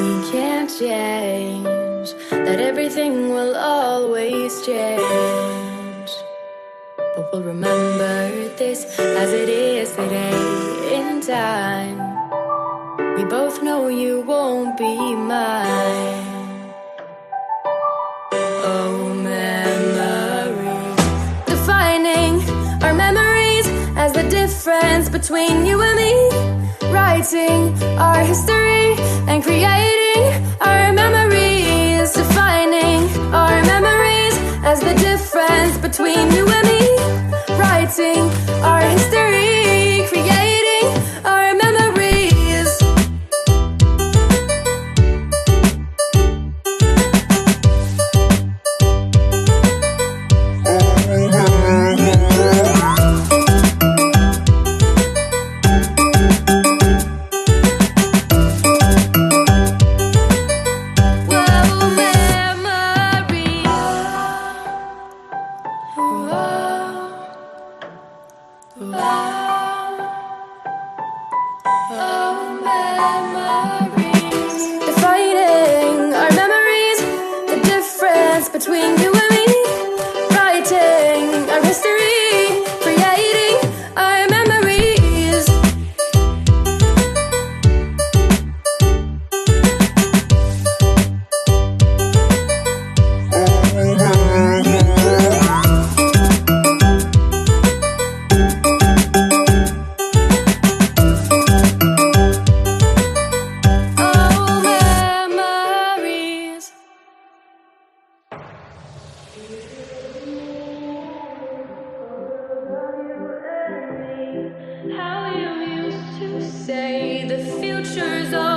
we can't change, that everything will always change. But we'll remember this as it is today in time. We both know you won't be mine. Oh, memories, defining our memories as the difference between you and me. Writing our history and creating our memories. Defining our memories as the difference between you and me. Writing our history, creating our memories. Defining our memories, the difference between you and me. Writing our history, creating our memories. How you used to say the future's all